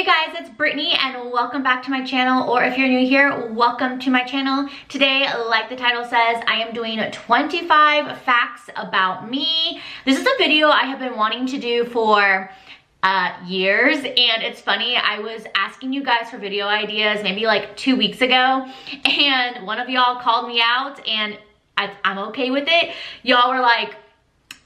Hey guys, it's Brittany and welcome back to my channel, or if you're new here, welcome to my channel. Today, like the title says, I am doing 25 facts about me. This is a video I have been wanting to do for years, and it's funny, I was asking you guys for video ideas maybe like 2 weeks ago, and one of y'all called me out, and I'm okay with it. Y'all were like,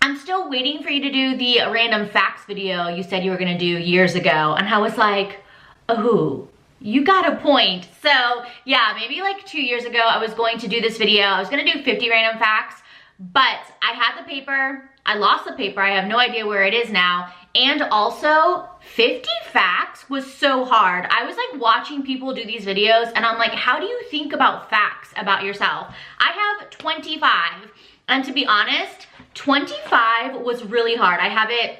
I'm still waiting for you to do the random facts video you said you were gonna do years ago. And I was like, oh, you got a point. So yeah, maybe like 2 years ago, I was going to do this video. I was gonna do 50 random facts, but I had the paper, I lost the paper, I have no idea where it is now. And also 50 facts was so hard. I was like watching people do these videos and I'm like, how do you think about facts about yourself? I have 25, and to be honest, 25 was really hard. I have it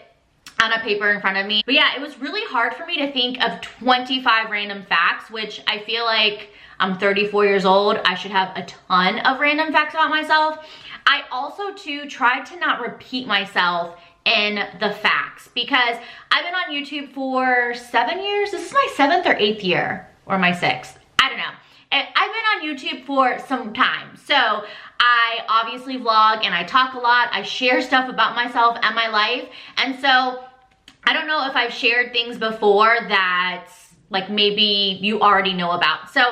on a paper in front of me. But yeah, it was really hard for me to think of 25 random facts, which I feel like I'm 34 years old. I should have a ton of random facts about myself. I also too tried to not repeat myself in the facts because I've been on YouTube for 7 years. This is my 7th or 8th year, or my 6th. I don't know. I've been on YouTube for some time. So I obviously vlog and I talk a lot. I share stuff about myself and my life. And so I don't know if I've shared things before that like maybe you already know about. So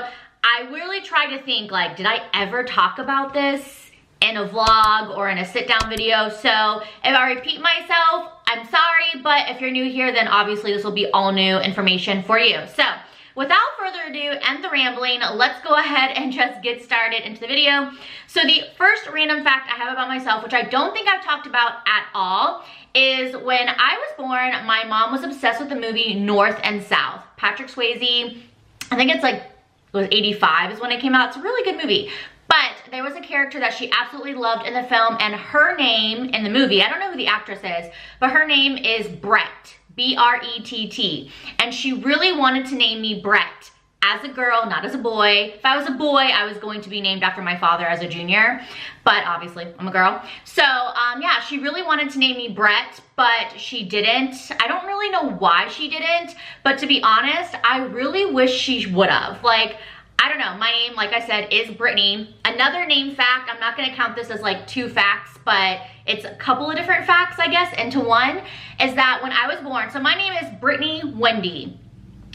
I really try to think like, did I ever talk about this in a vlog or in a sit down video? So if I repeat myself, I'm sorry, but if you're new here, then obviously this will be all new information for you. So without further ado and the rambling, let's go ahead and just get started into the video. So the first random fact I have about myself, which I don't think I've talked about at all, is when I was born, my mom was obsessed with the movie North and South. Patrick Swayze, I think it's like, it was 85 is when it came out. It's a really good movie. But there was a character that she absolutely loved in the film, and her name in the movie, I don't know who the actress is, but her name is Brett. B-R-E-T-T. And she really wanted to name me Brett as a girl, not as a boy. If I was a boy, I was going to be named after my father as a junior, but obviously I'm a girl. So yeah, she really wanted to name me Brett, but she didn't. I don't really know why she didn't, but to be honest, I really wish she would have. Like, I don't know, my name, like I said, is Brittany. Another name fact, I'm not gonna count this as like 2 facts, but it's a couple of different facts, I guess, into one, is that when I was born, so my name is Brittany Wendy.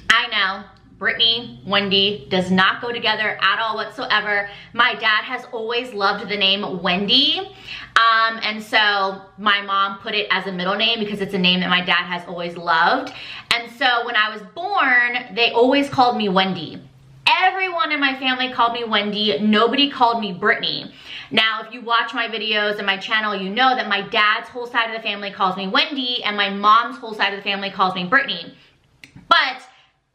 I know, Brittany, Wendy does not go together at all whatsoever. My dad has always loved the name Wendy, and so my mom put it as a middle name because it's a name that my dad has always loved. And so when I was born, they always called me Wendy. Everyone in my family called me Wendy. Nobody called me Brittany. Now, if you watch my videos and my channel, you know that my dad's whole side of the family calls me Wendy and my mom's whole side of the family calls me Brittany. But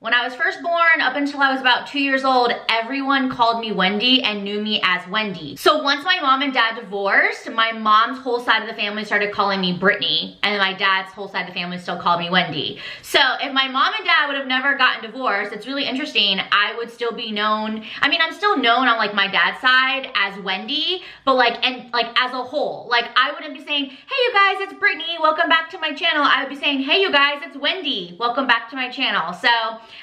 when I was first born, up until I was about 2 years old, everyone called me Wendy and knew me as Wendy. So once my mom and dad divorced, my mom's whole side of the family started calling me Brittany, and my dad's whole side of the family still called me Wendy. So if my mom and dad would have never gotten divorced, it's really interesting, I would still be known, I mean, I'm still known on like my dad's side as Wendy, but like, and like as a whole, like I wouldn't be saying, hey you guys, it's Brittany, welcome back to my channel. I would be saying, hey you guys, it's Wendy, welcome back to my channel. So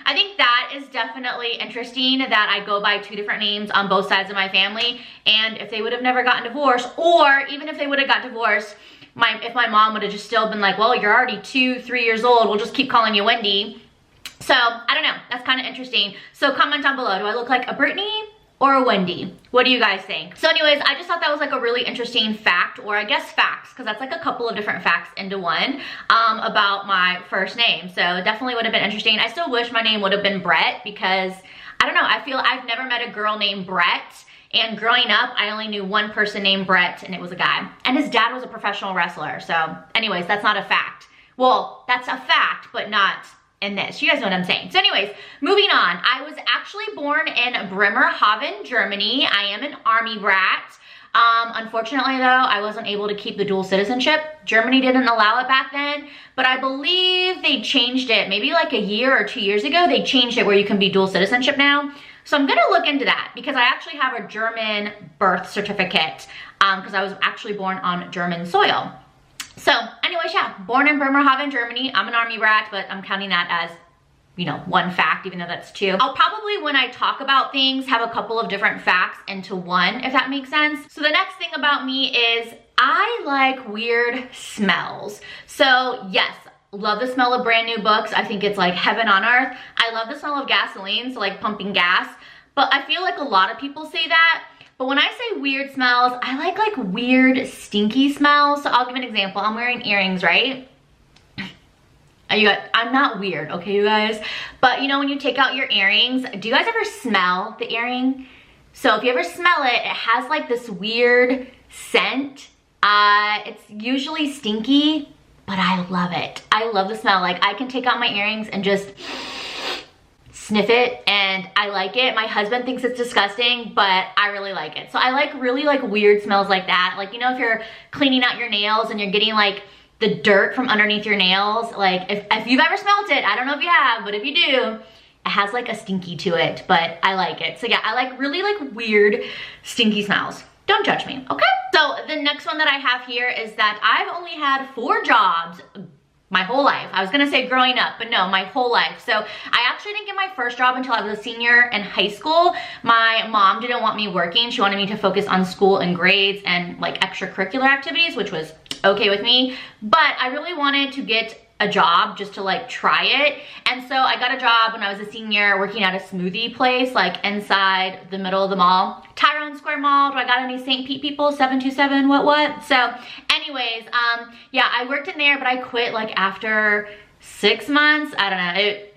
I think that is definitely interesting that I go by 2 different names on both sides of my family. And if they would have never gotten divorced, or even if they would have got divorced, if my mom would have just still been like, well, you're already 2-3 years old, we'll just keep calling you Wendy. So I don't know, that's kind of interesting. So comment down below, do I look like a Brittany or a Wendy? What do you guys think? So anyways, I just thought that was like a really interesting fact, or I guess facts, because that's like a couple of different facts into one, about my first name. So definitely would have been interesting. I still wish my name would have been Brett because, I don't know, I feel I've never met a girl named Brett. And growing up, I only knew one person named Brett, and it was a guy. And his dad was a professional wrestler. So anyways, that's not a fact. Well, that's a fact, but not in this. You guys know what I'm saying. So anyways, moving on. I was actually born in Bremerhaven, Germany. I am an army brat. Unfortunately though, I wasn't able to keep the dual citizenship. Germany didn't allow it back then, but I believe they changed it. Maybe like a year or 2 years ago, they changed it where you can be dual citizenship now. So I'm gonna look into that because I actually have a German birth certificate because I was actually born on German soil. So anyways, yeah, born in Bremerhaven, Germany. I'm an army brat, but I'm counting that as you know, one fact, even though that's two. I'll probably, when I talk about things, have a couple of different facts into one, if that makes sense. So the next thing about me is I like weird smells. So yes, love the smell of brand new books. I think it's like heaven on earth. I love the smell of gasoline, so like pumping gas. But I feel like a lot of people say that. But when I say weird smells, I like weird stinky smells. So I'll give an example. I'm wearing earrings, right? I'm not weird, okay, you guys? But you know when you take out your earrings, do you guys ever smell the earring? So if you ever smell it, it has like this weird scent. It's usually stinky, but I love it. I love the smell. Like I can take out my earrings and just sniff it, and I like it. My husband thinks it's disgusting, but I really like it. So I like really like weird smells like that. Like, you know, if you're cleaning out your nails and you're getting like the dirt from underneath your nails, like if you've ever smelled it, I don't know if you have, but if you do, it has like a stinky to it, but I like it. So yeah, I like really like weird stinky smells. Don't judge me, okay? So the next one that I have here is that I've only had 4 jobs my whole life. I was gonna say growing up, but no, my whole life. So I actually didn't get my first job until I was a senior in high school. My mom didn't want me working. She wanted me to focus on school and grades and like extracurricular activities, which was okay with me. But I really wanted to get a job just to like try it. And so I got a job when I was a senior working at a smoothie place, like inside the middle of the mall. Tyrone Square Mall. Do I got any St. Pete people? 727 what? So anyways, yeah, I worked in there, but I quit like after 6 months. I don't know.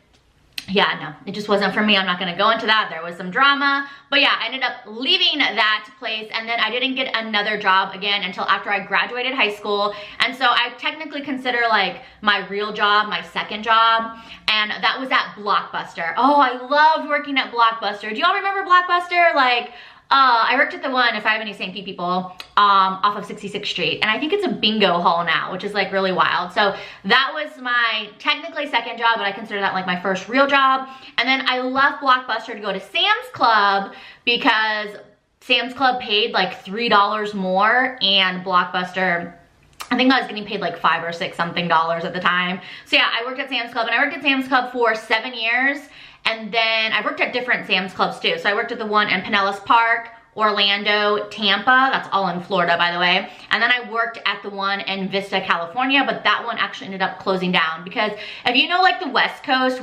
Yeah, no, it just wasn't for me. I'm not gonna go into that. There was some drama. But yeah, I ended up leaving that place, and then I didn't get another job again until after I graduated high school. And so I technically consider like my real job, my second job, and that was at Blockbuster. Oh, I loved working at Blockbuster. Do y'all remember Blockbuster? Like, I worked at the one, if I have any St. Pete people, off of 66th Street. And I think it's a bingo hall now, which is like really wild. So that was my technically second job, but I consider that like my first real job. And then I left Blockbuster to go to Sam's Club because Sam's Club paid like $3 more, and Blockbuster, I think I was getting paid like $5 or $6 something at the time. So yeah, I worked at Sam's Club, and I worked at Sam's Club for 7 years. And then I worked at different Sam's Clubs too. So I worked at the one in Pinellas Park, Orlando, Tampa. That's all in Florida, by the way. And then I worked at the one in Vista, California, but that one actually ended up closing down because if you know like the West Coast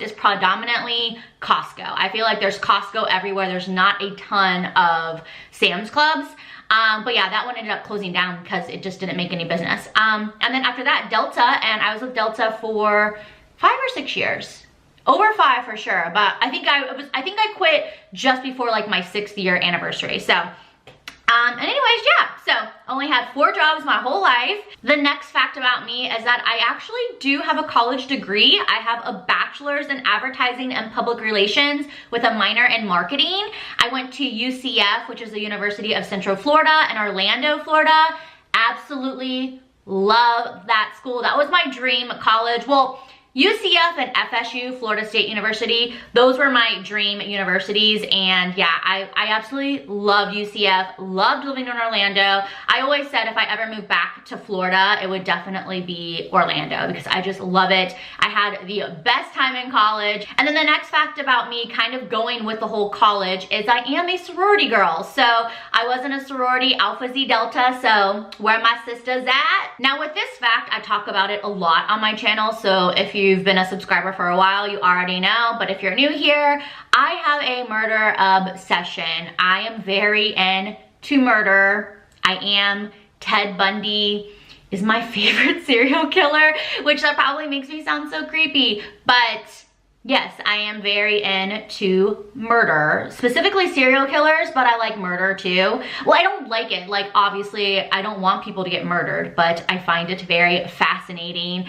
is predominantly Costco. I feel like there's Costco everywhere. There's not a ton of Sam's Clubs. But yeah, that one ended up closing down because it just didn't make any business. And then after that, Delta, and I was with Delta for 5 or 6 years. Over 5 for sure, but I think I quit just before like my 6th year anniversary. So, and anyways, yeah, so only had 4 jobs my whole life. The next fact about me is that I actually do have a college degree. I have a bachelor's in advertising and public relations with a minor in marketing. I went to UCF, which is the University of Central Florida in Orlando, Florida. Absolutely love that school. That was my dream college. Well, UCF and FSU, Florida State University, those were my dream universities. And yeah, I absolutely loved UCF, loved living in Orlando. I always said if I ever moved back to Florida, it would definitely be Orlando because I just love it. I had the best time in college. And then the next fact about me kind of going with the whole college is I am a sorority girl. So I was in a sorority, Alpha Zeta Delta, so where my sisters at? Now with this fact, I talk about it a lot on my channel. So if you've been a subscriber for a while, you already know, but if you're new here, I have a murder obsession. I am very into murder. I am. Ted Bundy is my favorite serial killer, which that probably makes me sound so creepy, but yes, I am very into murder, specifically serial killers, but I like murder too. Well, I don't like it. Like, obviously, I don't want people to get murdered, but I find it very fascinating.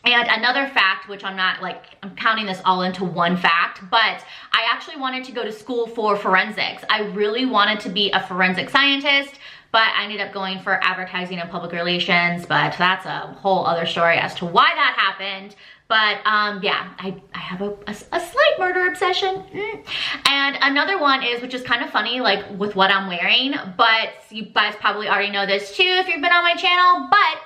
And another fact, which I'm counting this all into one fact, but I actually wanted to go to school for forensics. I really wanted to be a forensic scientist, but I ended up going for advertising and public relations, but that's a whole other story as to why that happened. But yeah, I have a slight murder obsession. And another one is, which is kind of funny, like with what I'm wearing, but you guys probably already know this too if you've been on my channel, but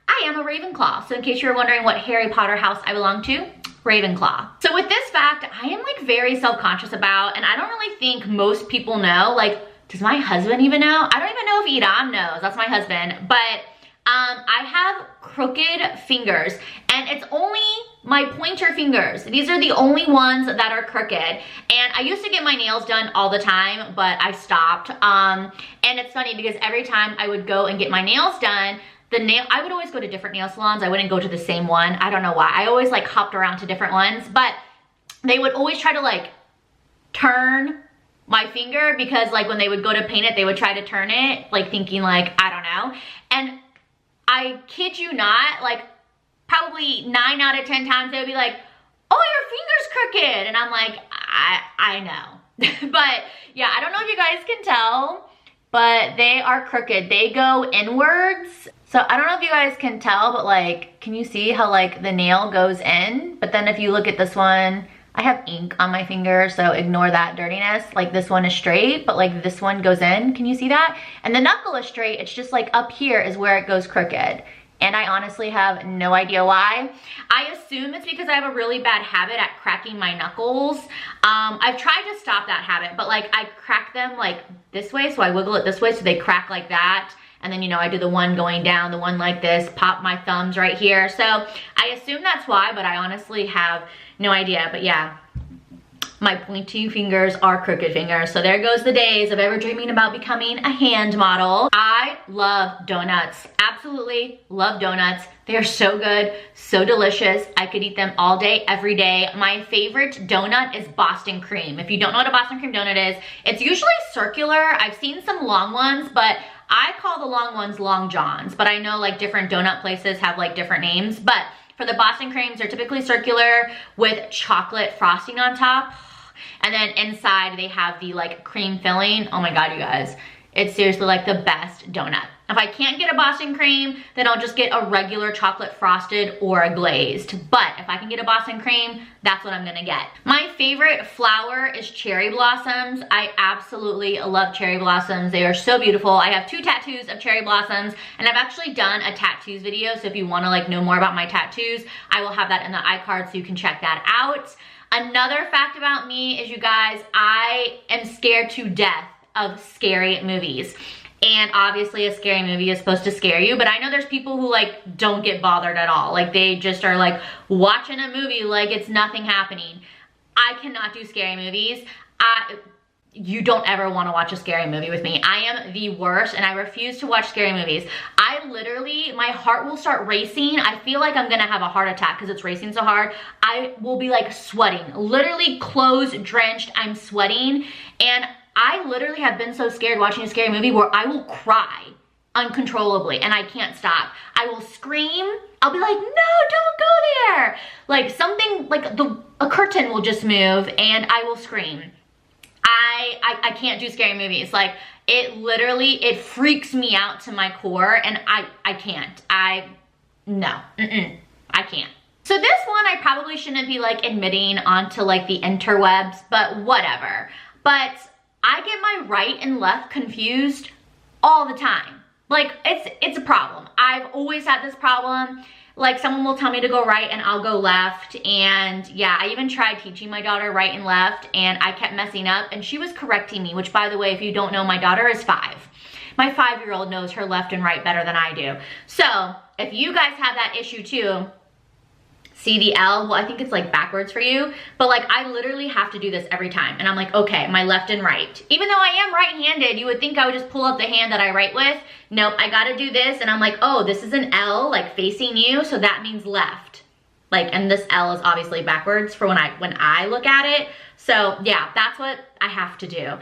I am a Ravenclaw. So in case you were wondering what Harry Potter house I belong to, Ravenclaw. So with this fact, I am like very self-conscious about, and I don't really think most people know, like, does my husband even know? I don't even know if Idam knows, that's my husband, but I have crooked fingers, and it's only my pointer fingers. These are the only ones that are crooked, and I used to get my nails done all the time, but I stopped. And it's funny because every time I would go and get my nails done, I would always go to different nail salons. I wouldn't go to the same one. I don't know why. I always like hopped around to different ones, but they would always try to like turn my finger, because like when they would go to paint it, they would try to turn it, like thinking like, I don't know. And I kid you not, like probably 9 out of 10 times they would be like, oh, your finger's crooked. And I'm like, I know. But yeah, I don't know if you guys can tell, but they are crooked. They go inwards. So I don't know if you guys can tell, but like, can you see how like the nail goes in? But then if you look at this one, I have ink on my finger, so ignore that dirtiness. Like this one is straight, but like this one goes in. Can you see that? And the knuckle is straight. It's just like up here is where it goes crooked. And I honestly have no idea why. I assume it's because I have a really bad habit at cracking my knuckles. I've tried to stop that habit, but like I crack them like this way, so I wiggle it this way so they crack like that. And then, you know, I do the one going down, the one like this, pop my thumbs right here. So I assume that's why, but I honestly have no idea. But yeah, my pointy fingers are crooked fingers. So there goes the days of ever dreaming about becoming a hand model. I love donuts. Absolutely love donuts. They are so good, so delicious. I could eat them all day, every day. My favorite donut is Boston cream. If you don't know what a Boston cream donut is, it's usually circular. I've seen some long ones, but I call the long ones Long Johns. But I know like different donut places have like different names. But for the Boston creams, they're typically circular with chocolate frosting on top. And then inside they have the like cream filling. Oh my God, you guys. It's seriously like the best donut. If I can't get a Boston cream, then I'll just get a regular chocolate frosted or a glazed. But if I can get a Boston cream, that's what I'm gonna get. My favorite flower is cherry blossoms. I absolutely love cherry blossoms. They are so beautiful. I have 2 tattoos of cherry blossoms, and I've actually done a tattoos video. So if you wanna like know more about my tattoos, I will have that in the iCard so you can check that out. Another fact about me is, you guys, I am scared to death of scary movies. And obviously a scary movie is supposed to scare you, but I know there's people who like don't get bothered at all. Like they just are like watching a movie like it's nothing happening. I cannot do scary movies. You don't ever want to watch a scary movie with me. I am the worst, and I refuse to watch scary movies. I literally, my heart will start racing. I feel like I'm gonna have a heart attack because it's racing so hard. I will be like sweating, literally clothes drenched, I'm sweating. And I literally have been so scared watching a scary movie where I will cry uncontrollably and I can't stop. I will scream. I'll be like, no, don't go there. Like something, like a curtain will just move and I will scream. I can't do scary movies. Like it literally, it freaks me out to my core, and I can't. No, I can't. So this one I probably shouldn't be like admitting onto like the interwebs, but whatever. But I get my right and left confused all the time. Like it's a problem. I've always had this problem. Like someone will tell me to go right and I'll go left. And yeah, I even tried teaching my daughter right and left and I kept messing up, and she was correcting me, which by the way, if you don't know, my daughter is 5. My 5-year-old knows her left and right better than I do. So if you guys have that issue too, see the L, well, I think it's like backwards for you, but like I literally have to do this every time. And I'm like, okay, my left and right. Even though I am right-handed, you would think I would just pull up the hand that I write with. Nope, I gotta do this. And I'm like, oh, this is an L, like facing you, so that means left. Like, and this L is obviously backwards for when I look at it. So yeah, that's what I have to do.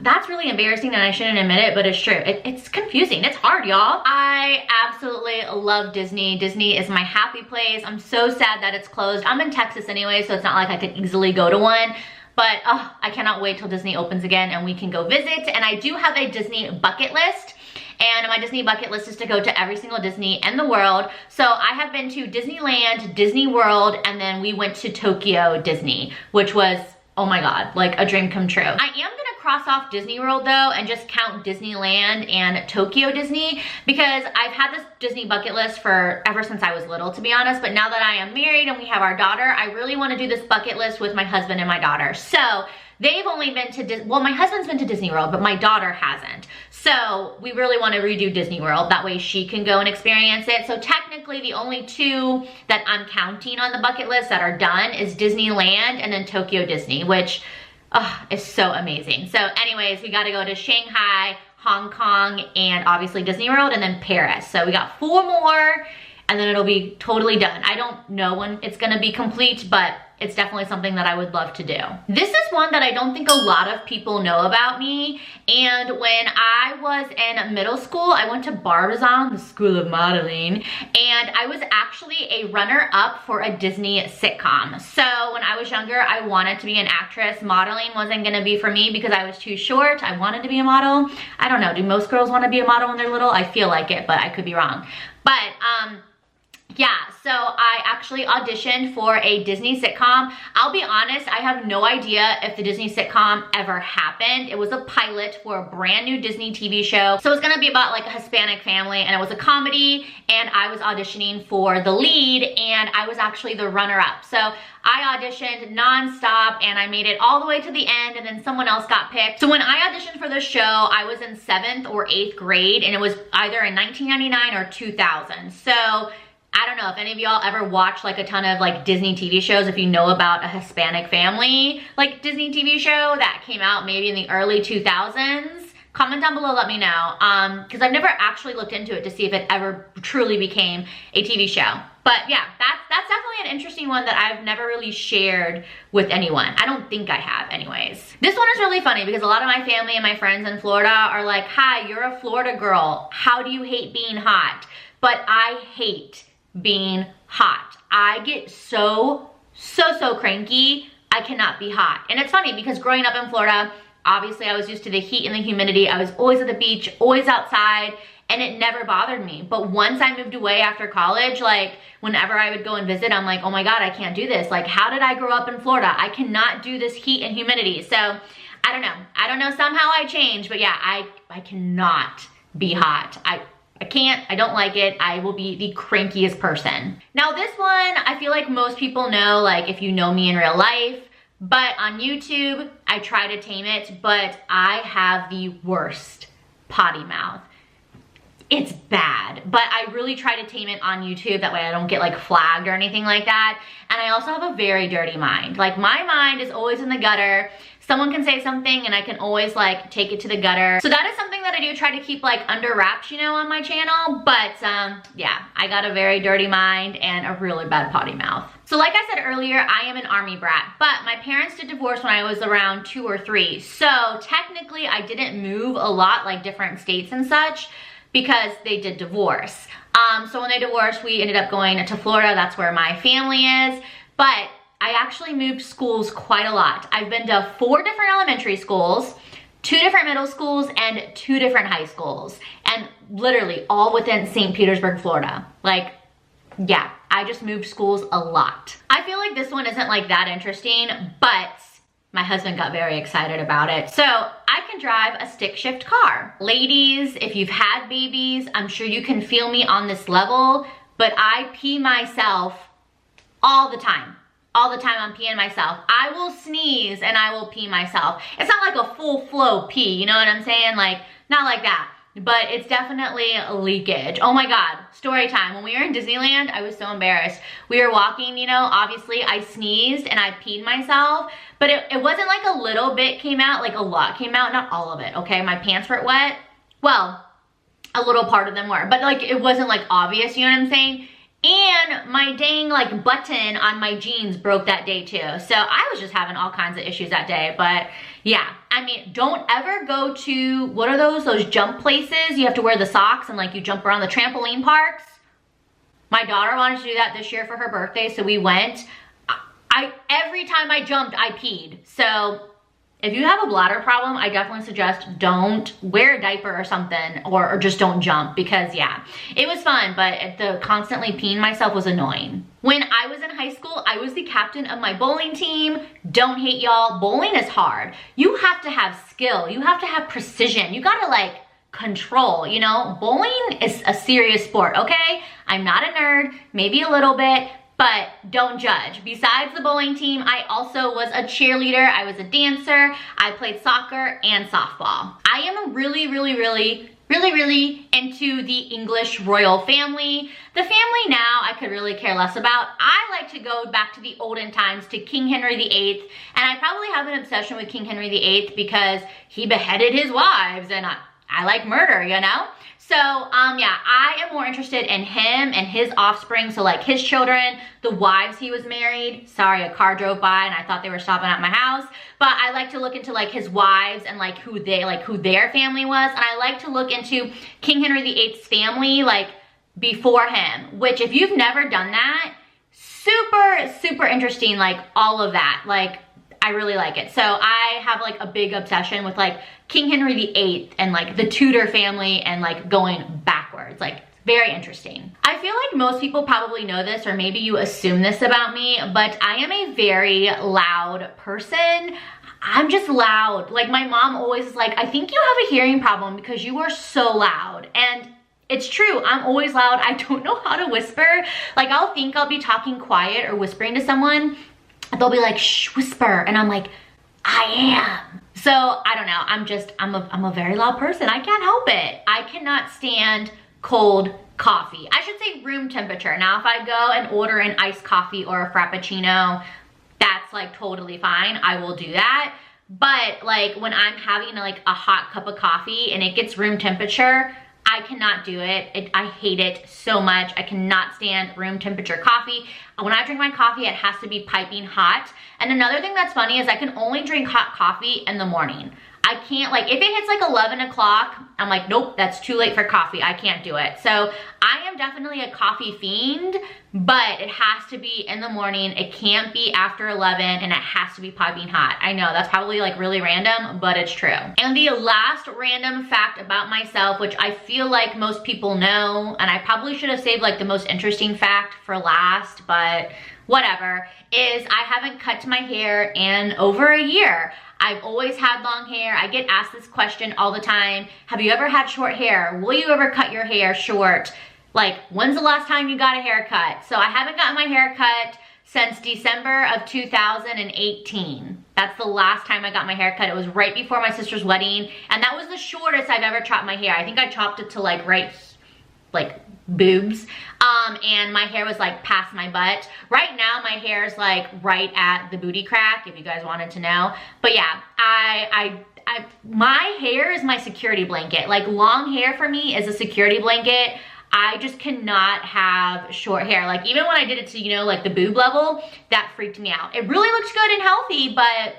That's really embarrassing and I shouldn't admit it, but it's true. It's confusing. It's hard, y'all. I absolutely love Disney. Disney is my happy place. I'm so sad that it's closed. I'm in Texas anyway, so it's not like I could easily go to one. But I cannot wait till Disney opens again and we can go visit. And I do have a Disney bucket list. And my Disney bucket list is to go to every single Disney in the world. So I have been to Disneyland, Disney World, and then we went to Tokyo Disney, which was, oh my God, like a dream come true. I am gonna cross off Disney World though and just count Disneyland and Tokyo Disney, because I've had this Disney bucket list for ever since I was little, to be honest. But now that I am married and we have our daughter, I really want to do this bucket list with my husband and my daughter. So they've only been to, well, my husband's been to Disney World, but my daughter hasn't. So we really want to redo Disney World. That way she can go and experience it. So technically the only two that I'm counting on the bucket list that are done is Disneyland and then Tokyo Disney, which is so amazing. So anyways, we got to go to Shanghai, Hong Kong, and obviously Disney World, and then Paris. So we got 4 more, and then it'll be totally done. I don't know when it's going to be complete, but it's definitely something that I would love to do. This is one that I don't think a lot of people know about me. And when I was in middle school, I went to Barbizon, the School of Modeling, and I was actually a runner-up for a Disney sitcom. So when I was younger, I wanted to be an actress. Modeling wasn't gonna be for me because I was too short. I wanted to be a model. I don't know, do most girls wanna be a model when they're little? I feel like it, but I could be wrong. But yeah, so I actually auditioned for a Disney sitcom. I'll be honest, I have no idea if the Disney sitcom ever happened. It was a pilot for a brand new Disney TV show. So it was gonna be about like a Hispanic family, and it was a comedy, and I was auditioning for the lead, and I was actually the runner-up. So I auditioned nonstop, and I made it all the way to the end, and then someone else got picked. So when I auditioned for the show, I was in 7th or 8th grade, and it was either in 1999 or 2000. So I don't know if any of y'all ever watched like a ton of like Disney TV shows, if you know about a Hispanic family like Disney TV show that came out maybe in the early 2000s. Comment down below, let me know, because I've never actually looked into it to see if it ever truly became a TV show. But yeah, that's definitely an interesting one that I've never really shared with anyone. I don't think I have anyways. This one is really funny because a lot of my family and my friends in Florida are like, hi, you're a Florida girl. How do you hate being hot? But I hate being hot. I get so cranky. I cannot be hot. And it's funny because growing up in Florida, obviously I was used to the heat and the humidity. I was always at the beach, always outside, and it never bothered me. But once I moved away after college, like whenever I would go and visit, I'm like, oh my God, I can't do this. Like, how did I grow up in Florida? I cannot do this heat and humidity. So I don't know. I don't know, somehow I changed, but yeah, I cannot be hot. I can't, I don't like it. I will be the crankiest person. Now this one, I feel like most people know, like if you know me in real life, but on YouTube, I try to tame it, but I have the worst potty mouth. It's bad, but I really try to tame it on YouTube. That way I don't get like flagged or anything like that. And I also have a very dirty mind. Like my mind is always in the gutter. Someone can say something and I can always like take it to the gutter. So that is something that I do try to keep like under wraps, you know, on my channel. But yeah, I got a very dirty mind and a really bad potty mouth. So like I said earlier, I am an Army brat, but my parents did divorce when I was around 2 or 3. So technically I didn't move a lot, like different states and such, because they did divorce. So when they divorced, we ended up going to Florida. That's where my family is. But I actually moved schools quite a lot. I've been to 4 different elementary schools, 2 different middle schools, and 2 different high schools. And literally all within St. Petersburg, Florida. Like, yeah, I just moved schools a lot. I feel like this one isn't like that interesting, but my husband got very excited about it. So I can drive a stick shift car. Ladies, if you've had babies, I'm sure you can feel me on this level, but I pee myself all the time. All the time I'm peeing myself. I will sneeze and I will pee myself. It's not like a full flow pee, you know what I'm saying? Like, not like that, but it's definitely a leakage. Oh my God, story time. When we were in Disneyland, I was so embarrassed. We were walking, you know, obviously I sneezed and I peed myself, but it wasn't like a little bit came out, like a lot came out, not all of it, okay? My pants were wet. Well, a little part of them were, but like it wasn't like obvious, you know what I'm saying? And my dang like button on my jeans broke that day too. So I was just having all kinds of issues that day. But yeah, I mean, don't ever go to, what are those jump places? You have to wear the socks and like you jump around the trampoline parks. My daughter wanted to do that this year for her birthday, so we went. Every time I jumped, I peed. So if you have a bladder problem, I definitely suggest don't wear a diaper or something, or just don't jump, because yeah, it was fun, but the constantly peeing myself was annoying. When I was in high school, I was the captain of my bowling team. Don't hate y'all, bowling is hard. You have to have skill, you have to have precision, you gotta like control, you know? Bowling is a serious sport, okay? I'm not a nerd, maybe a little bit, but don't judge. Besides the bowling team, I also was a cheerleader, I was a dancer, I played soccer and softball. I am really into the English royal family. The family now I could really care less about. I like to go back to the olden times, to King Henry VIII, and I probably have an obsession with King Henry VIII because he beheaded his wives, and I like murder, you know? So, yeah, I am more interested in him and his offspring. So like his children, the wives he was married. Sorry, a car drove by and I thought they were stopping at my house. But I like to look into like his wives and like who their family was. And I like to look into King Henry VIII's family, like before him, which if you've never done that, super interesting, like all of that. Like, I really like it. So I have like a big obsession with like King Henry VIII and like the Tudor family and like going backwards. Like, very interesting. I feel like most people probably know this, or maybe you assume this about me, but I am a very loud person. I'm just loud. Like my mom always is like, I think you have a hearing problem because you are so loud. And it's true, I'm always loud. I don't know how to whisper. Like I'll think I'll be talking quiet or whispering to someone. They'll be like, shh, whisper. And I'm like, I am. So I don't know, I'm a very loud person. I can't help it. I cannot stand cold coffee. I should say room temperature. Now, if I go and order an iced coffee or a frappuccino, that's like totally fine. I will do that. But like when I'm having like a hot cup of coffee and it gets room temperature, I cannot do it. I hate it so much. I cannot stand room temperature coffee. When I drink my coffee, it has to be piping hot. And another thing that's funny is I can only drink hot coffee in the morning. I can't, like, if it hits like 11 o'clock, I'm like, nope, that's too late for coffee. I can't do it. So I am definitely a coffee fiend, but it has to be in the morning. It can't be after 11 and it has to be piping hot. I know that's probably like really random, but it's true. And the last random fact about myself, which I feel like most people know, and I probably should have saved like the most interesting fact for last, but whatever, is I haven't cut my hair in over a year. I've always had long hair. I get asked this question all the time. Have you ever had short hair? Will you ever cut your hair short? Like, when's the last time you got a haircut? So I haven't gotten my hair cut since December of 2018. That's the last time I got my hair cut. It was right before my sister's wedding. And that was the shortest I've ever chopped my hair. I think I chopped it to like right, like boobs. And my hair was like past my butt. Right now my hair is like right at the booty crack, if you guys wanted to know. But yeah, my hair is my security blanket. Like long hair for me is a security blanket. I just cannot have short hair. Like even when I did it to, you know, like the boob level, that freaked me out. It really looks good and healthy, but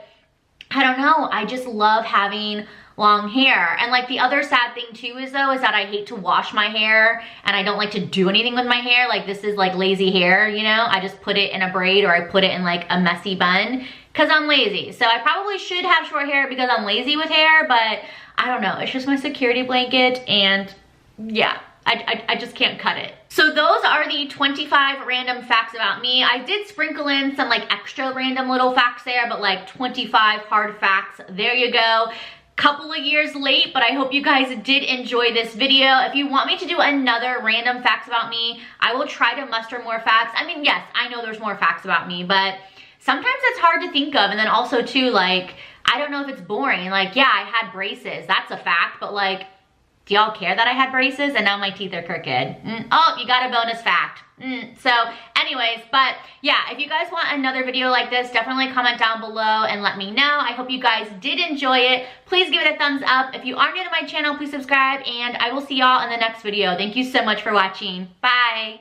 I don't know. I just love having long hair. And like the other sad thing too is though, is that I hate to wash my hair and I don't like to do anything with my hair. Like this is like lazy hair, you know? I just put it in a braid or I put it in like a messy bun because I'm lazy. So I probably should have short hair because I'm lazy with hair, but I don't know. It's just my security blanket and yeah. I just can't cut it. So those are the 25 random facts about me. I did sprinkle in some like extra random little facts there, but like 25 hard facts. There you go. Couple of years late, but I hope you guys did enjoy this video. If you want me to do another random facts about me, I will try to muster more facts. I mean, yes, I know there's more facts about me, but sometimes it's hard to think of. And then also too, like, I don't know if it's boring. Like, yeah, I had braces. That's a fact, but like, do y'all care that I had braces and now my teeth are crooked? Oh, you got a bonus fact. So anyways, but yeah, if you guys want another video like this, definitely comment down below and let me know. I hope you guys did enjoy it. Please give it a thumbs up. If you are new to my channel, please subscribe and I will see y'all in the next video. Thank you so much for watching. Bye.